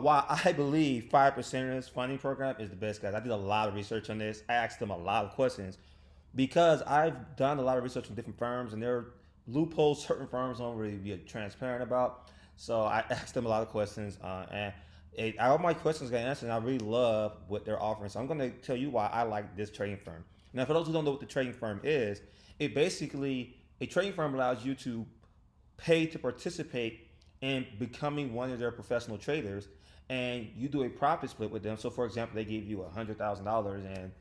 why I believe 5%ers funding program is the best, guys. I did a lot of research on this. I asked them a lot of questions because I've done a lot of research on different firms, and there are loopholes certain firms don't really be transparent about. So I asked them a lot of questions, all my questions got answered. And I really love what they're offering. So I'm going to tell you why I like this trading firm. Now, for those who don't know what the trading firm is, it basically a trading firm allows you to pay to participate in becoming one of their professional traders, and you do a profit split with them. So, for example, they give you $100,000, and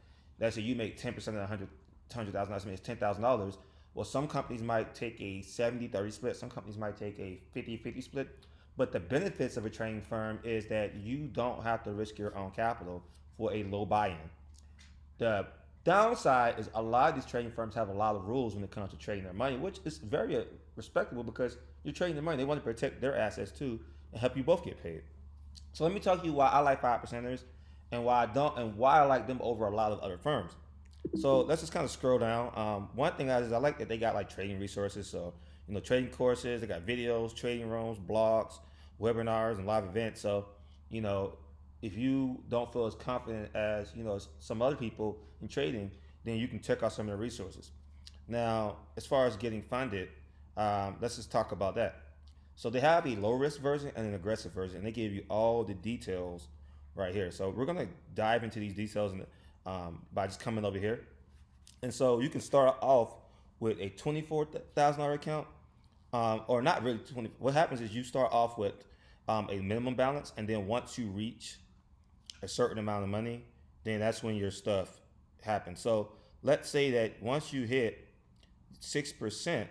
let's say you make 10% of $100,000. I mean, it's $10,000. Well, some companies might take a 70-30 split. Some companies might take a 50-50 split. But the benefits of a trading firm is that you don't have to risk your own capital for a low buy-in. The downside is a lot of these trading firms have a lot of rules when it comes to trading their money, which is very respectable because you're trading their money. They want to protect their assets too and help you both get paid. So let me talk to you why I like 5%ers and why I don't, and why I like them over a lot of other firms. So let's just kind of scroll down. One thing is I like that they got like trading resources. So trading courses. They got videos, trading rooms, blogs, webinars, and live events. So you know, if you don't feel as confident as some other people in trading, then you can check out some of the resources. Now, as far as getting funded, let's just talk about that. So they have a low risk version and an aggressive version, and they give you all the details right here. So we're gonna dive into these details by just coming over here. And so you can start off with a $24,000 account, or not really 20. What happens is you start off with a minimum balance, and then once you reach a certain amount of money, then that's when your stuff happens. So let's say that once you hit 6%,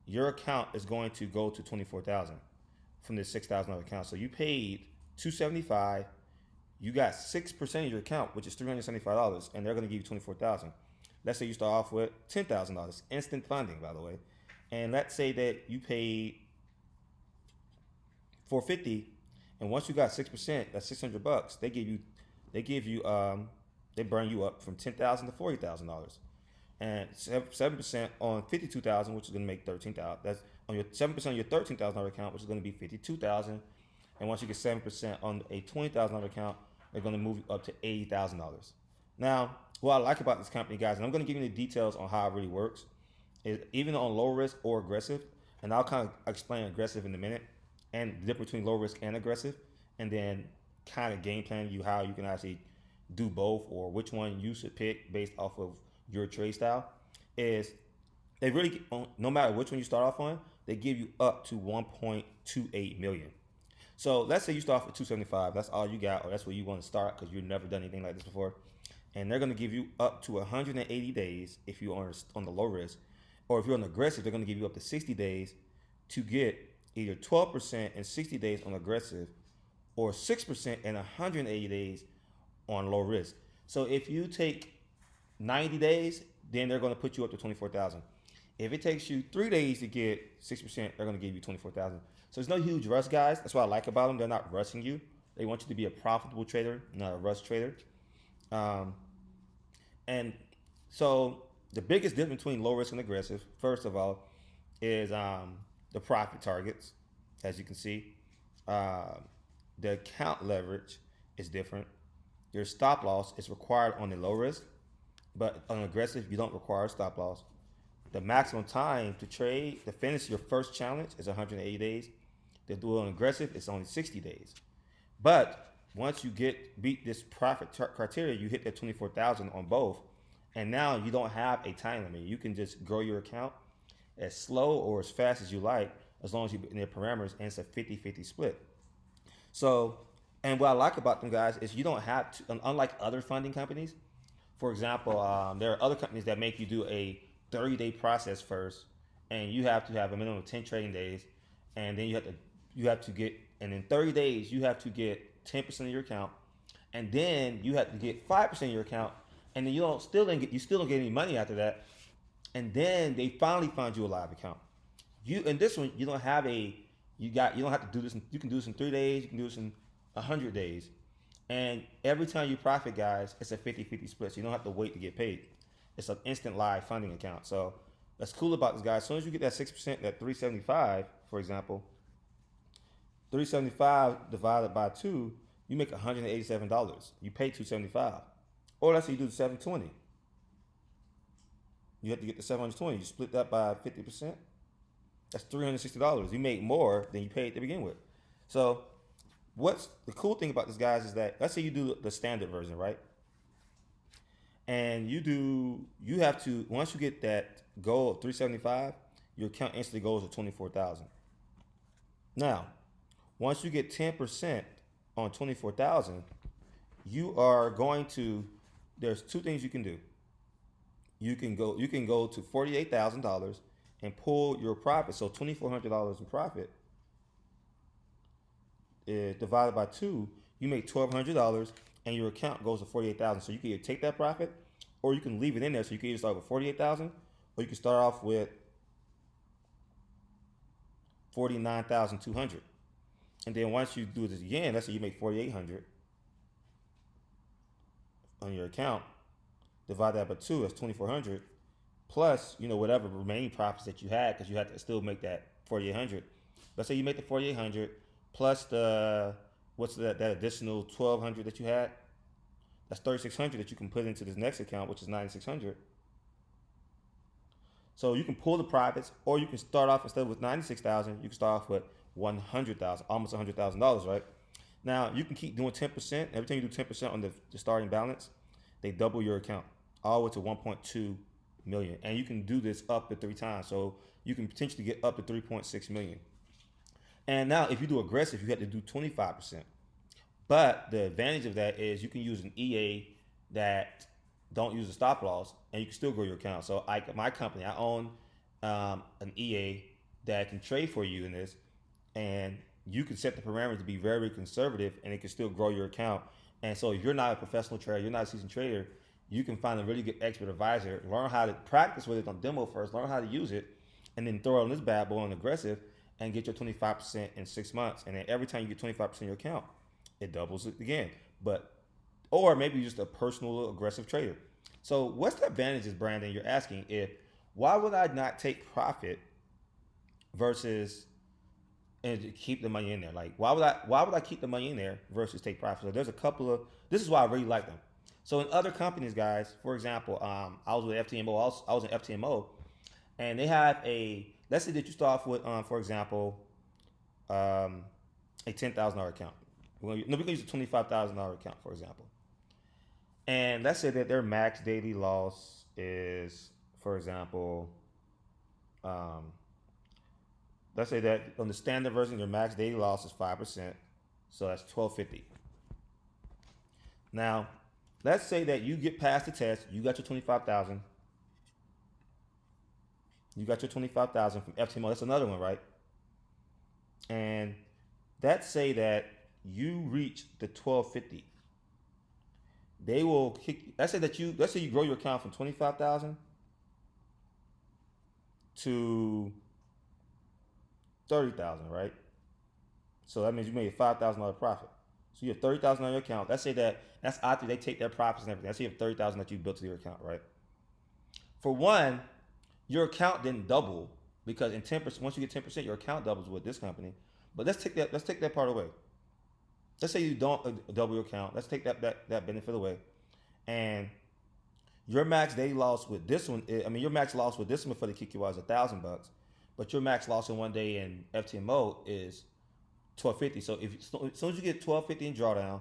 your account is going to go to 24,000 from this $6,000 account. So you paid 275, you got 6% of your account, which is $375, and they're going to give you 24,000. Let's say you start off with $10,000, instant funding, by the way, and let's say that you paid 450, and once you got 6%, that's $600. They burn you up from 10,000 to $40,000, and 7% on 52,000, which is going to make 13,000. That's on your 7% on your $13,000 account, which is going to be 52,000, and once you get 7% on a $20,000 account, they're going to move you up to $80,000. Now, what I like about this company, guys, and I'm going to give you the details on how it really works, is even on low risk or aggressive, and I'll kind of explain aggressive in a minute, and the difference between low risk and aggressive, and then kind of game plan you how you can actually do both or which one you should pick based off of your trade style. Is they really, no matter which one you start off on, they give you up to 1.28 million. So let's say you start off with 275, that's all you got, or that's where you want to start because you've never done anything like this before. And they're going to give you up to 180 days if you're on the low risk, or if you're on aggressive, they're going to give you up to 60 days to get either 12% in 60 days on aggressive, or 6% in 180 days on low risk. So if you take 90 days, then they're going to put you up to 24,000. If it takes you 3 days to get 6%, they're going to give you 24,000. So there's no huge rush, guys. That's what I like about them. They're not rushing you. They want you to be a profitable trader, not a rush trader. And so the biggest difference between low risk and aggressive, first of all, is the profit targets. As you can see, the account leverage is different. Your stop loss is required on the low risk, but on aggressive, you don't require a stop loss. The maximum time to trade to finish your first challenge is 180 days. The dual on aggressive is only 60 days. But once you beat this profit criteria, you hit that 24,000 on both, and now you don't have a time limit. You can just grow your account as slow or as fast as you like, as long as you're in their parameters, and it's a 50-50 split. So, and what I like about them, guys, is you don't have to, unlike other funding companies, for example, there are other companies that make you do a 30-day process first, and you have to have a minimum of 10 trading days, and then and in 30 days, you have to get 10% of your account, and then you have to get 5% of your account, and then you still don't get any money after that, and then they finally find you a live account. In this one, you don't have to do this. You can do this in 3 days. You can do this in 100 days. And every time you profit, guys, it's a 50-50 split. So you don't have to wait to get paid. It's an instant live funding account. So that's cool about this, guys. As soon as you get that 6%, that 375, for example, $375 divided by 2, you make $187. You pay $275. Or let's say you do the 720. You have to get the 720. You split that by 50%. That's $360. You make more than you paid to begin with. So what's the cool thing about this, guys, is that let's say you do the standard version, right? And you have to, once you get that goal of 375, your account instantly goes to 24,000. Now, once you get 10% on 24,000, you are going to, there's two things you can do. You can go to $48,000 and pull your profit. So $2,400 in profit is divided by 2, you make $1,200 and your account goes to 48,000. So you can either take that profit or you can leave it in there. So you can either start with 48,000 or you can start off with 49,200. And then once you do this again, let's say you make 4,800 on your account, divide that by 2, that's 2,400 plus, whatever remaining profits that you had, because you had to still make that 4,800. Let's say you make the 4,800 plus what's that additional 1,200 that you had. That's 3,600 that you can put into this next account, which is 9,600. So you can pull the profits, or you can start off instead with 96,000. You can start off with 100,000, almost $100,000, right? Now you can keep doing 10%. Every time you do 10% on the starting balance, they double your account all the way to 1.2 million, and you can do this up to 3 times. So you can potentially get up to 3.6 million. And now, if you do aggressive, you have to do 25%. But the advantage of that is you can use an EA that don't use a stop loss, and you can still grow your account. So my company, I own an EA that can trade for you in this, and you can set the parameters to be very, very conservative, and it can still grow your account. And so if you're not a professional trader, you're not a seasoned trader, you can find a really good expert advisor, learn how to practice with it on demo first, learn how to use it, and then throw it on this bad boy on aggressive and get your 25% in 6 months. And then every time you get 25% in your account, it doubles it again. Or maybe you're just a personal aggressive trader. So what's the advantages, Brandon? You're asking, why would I not take profit versus and keep the money in there? Like, why would I keep the money in there versus take profit? So there's a couple of, this is why I really like them. So in other companies, guys, for example, I was with FTMO. I was in FTMO, and they have let's say that you start off with, for example, a $10,000 account. We're gonna use a $25,000 account, for example. And let's say that their max daily loss is, for example, let's say that on the standard version, your max daily loss is 5%. So that's $1,250. Now, let's say that you get past the test, you got your 25,000. You got your 25,000 from FTMO. That's another one, right? And let's say that you reach the 1,250. They will kick. Let's say you grow your account from 25,000 to 30,000, right? So that means you made a $5,000 profit. So you have 30,000 on your account. Let's say that's after they take their profits and everything. Let's say you have 30,000 that you built to your account, right? For one, your account didn't double because in 10%, once you get 10%, your account doubles with this company. But let's take that part away. Let's say you don't double your account. Let's take that benefit away. And your max daily loss with this one, your max loss with this one before they kick you out is $1,000, but your max loss in one day in FTMO is $1,250. So as soon as you get $1,250 in drawdown,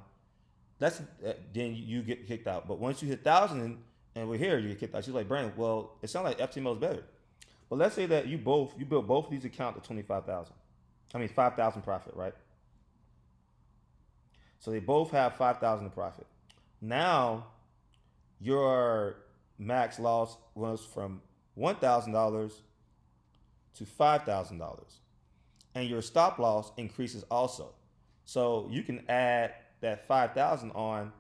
then you get kicked out. But once you hit 1,000 and we're here, you get kicked out. She's like, Brandon, well, it sounds like FTMO is better. But let's say that you built both of these accounts at 25,000. 5,000 profit, right? So they both have 5,000 in profit. Now, your max loss was from $1,000 to $5,000, and your stop loss increases also. So you can add that 5,000 on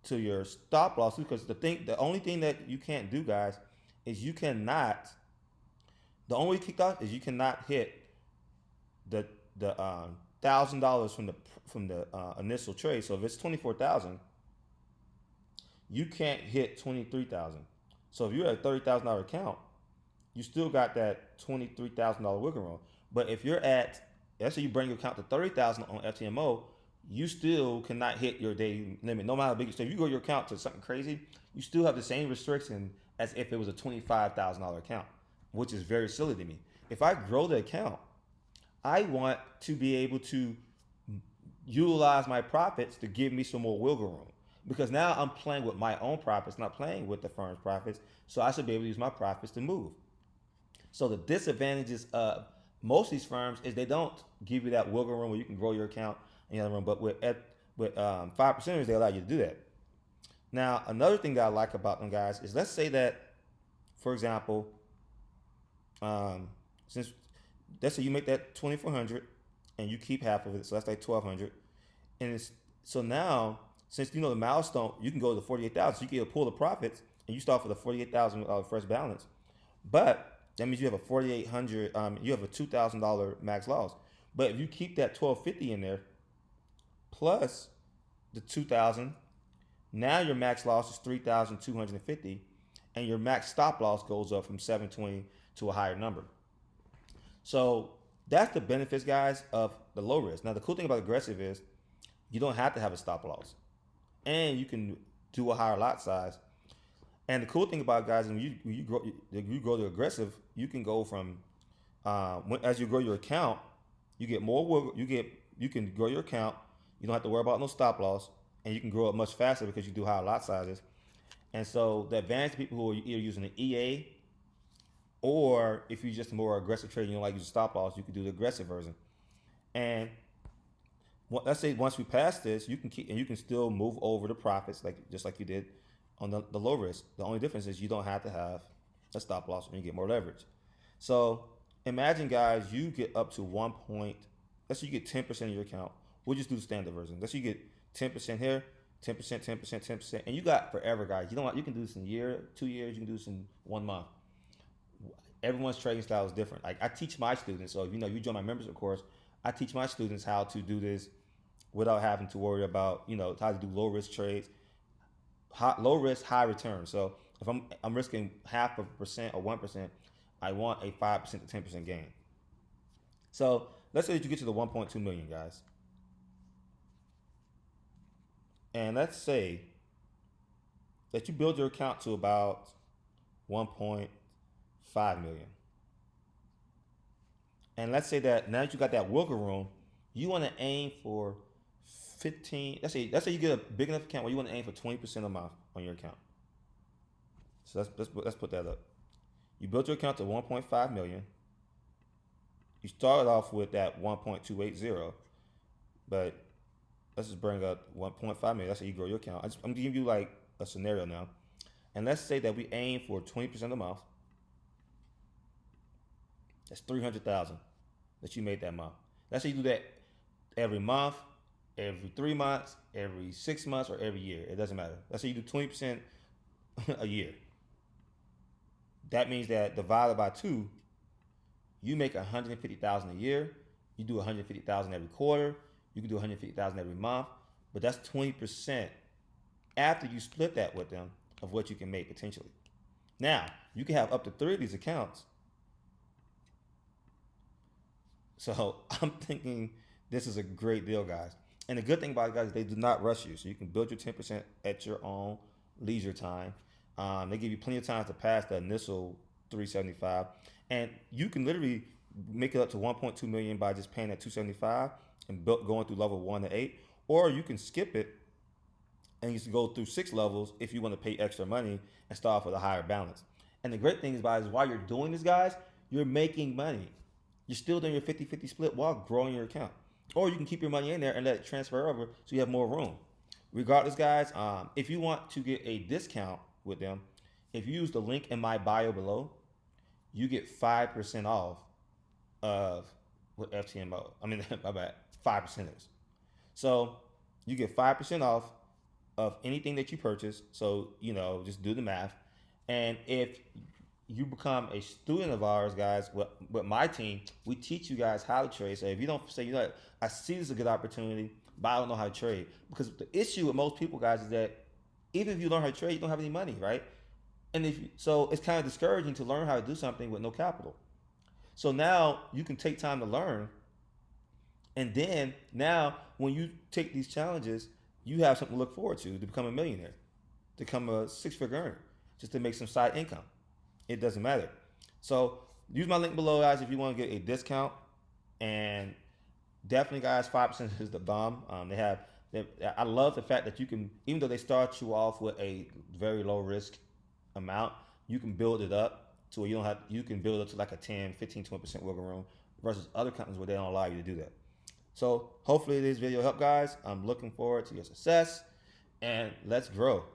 to your stop loss, because the only thing that you can't do, guys, is you cannot. The only way you kicked off is you cannot hit the $1,000 from the initial trade. So if it's 24,000, you can't hit 23,000. So if you're at a $30,000 account, you still got that $23,000 wiggle room. But if you're at let's say you bring your account to 30,000 on FTMO, you still cannot hit your daily limit, no matter how big. So if you grow your account to something crazy, you still have the same restriction as if it was a $25,000 account, which is very silly to me. If I grow the account, I want to be able to utilize my profits to give me some more wiggle room. Because now I'm playing with my own profits, not playing with the firm's profits. So I should be able to use my profits to move. So the disadvantages of most of these firms is they don't give you that wiggle room where you can grow your account in the other room. But with 5%ers, they allow you to do that. Now, another thing that I like about them guys is, let's say that, for example, um, since let's say you make that 2,400 and you keep half of it, so that's like 1,200, and it's so now, since you know the milestone, you can go to 48,000. So you can pull the profits and you start with a 48,000 fresh balance. But that means you have a 4,800. You have a $2,000 max loss. But if you keep that 1,250 in there plus the 2,000, now your max loss is 3,250, and your max stop loss goes up from 720 to a higher number. So that's the benefits, guys, of the low risk. Now the cool thing about aggressive is you don't have to have a stop loss, and you can do a higher lot size. And the cool thing about, guys, when you grow the aggressive, you can go from as you grow your account, you get more. You can grow your account. You don't have to worry about no stop loss, and you can grow it much faster because you do higher lot sizes. And so the advantage to people who are either using the EA, or if you're just a more aggressive trader, you don't like using stop loss, you can do the aggressive version. And let's say once we pass this, you can keep and you can still move over the profits just like you did on the low risk. The only difference is you don't have to have a stop loss when you get more leverage. So imagine, guys, you get up to 1 point. Let's say you get 10% of your account. We'll just do the standard version. Let's say you get 10% here, 10%, 10%, 10%, and you got forever, guys. You know what? You can do this in a year, 2 years. You can do this in 1 month. Everyone's trading style is different. Like, I teach my students, so if you join my membership course, I teach my students how to do this without having to worry about how to do low risk trades, low risk, high return. So if I'm risking 0.5% or 1%, I want a 5% to 10% gain. So let's say that you get to the 1.2 million, guys, and let's say that you build your account to about 1.5 million. And let's say that now that you got that wiggle room, you want to aim for 15. Let's say you get a big enough account where you want to aim for 20% a month on your account. So let's put that up. You built your account to 1.5 million. You started off with that 1.280, but let's just bring up 1.5 million. That's how you grow your account. I'm giving you like a scenario now, and let's say that we aim for 20% a month. That's 300,000 that you made that month. Let's say you do that every month, every 3 months, every 6 months, or every year. It doesn't matter. Let's say you do 20% a year. That means that divided by 2, you make 150,000 a year. You do 150,000 every quarter. You can do 150,000 every month. But that's 20% after you split that with them of what you can make potentially. Now, you can have up to 3 of these accounts. So I'm thinking this is a great deal, guys. And the good thing about it, guys, is they do not rush you. So you can build your 10% at your own leisure time. They give you plenty of time to pass the initial 375. And you can literally make it up to 1.2 million by just paying that 275 and going through level 1 to 8. Or you can skip it and you can go through 6 levels if you want to pay extra money and start off with a higher balance. And the great thing is, while you're doing this, guys, you're making money. You're still doing your 50-50 split while growing your account. Or you can keep your money in there and let it transfer over so you have more room. Regardless, guys, if you want to get a discount with them, if you use the link in my bio below, you get 5% off of what FTMO. I mean, my bad, 5%. So you get 5% off of anything that you purchase. So, just do the math. And if you become a student of ours, guys, with my team, we teach you guys how to trade. So if you don't say, I see this as a good opportunity, but I don't know how to trade. Because the issue with most people, guys, is that even if you learn how to trade, you don't have any money, right? And so it's kind of discouraging to learn how to do something with no capital. So now you can take time to learn, And then now, when you take these challenges, you have something to look forward to become a millionaire, to become a six-figure earner, just to make some side income. It doesn't matter. So use my link below, guys, if you want to get a discount. And definitely, guys, 5% is the bomb. I love the fact that you can, even though they start you off with a very low risk amount, you can build it up to where you can build it to like a 10, 15, 20% wiggle room versus other companies where they don't allow you to do that. So hopefully this video helped, guys. I'm looking forward to your success, and let's grow.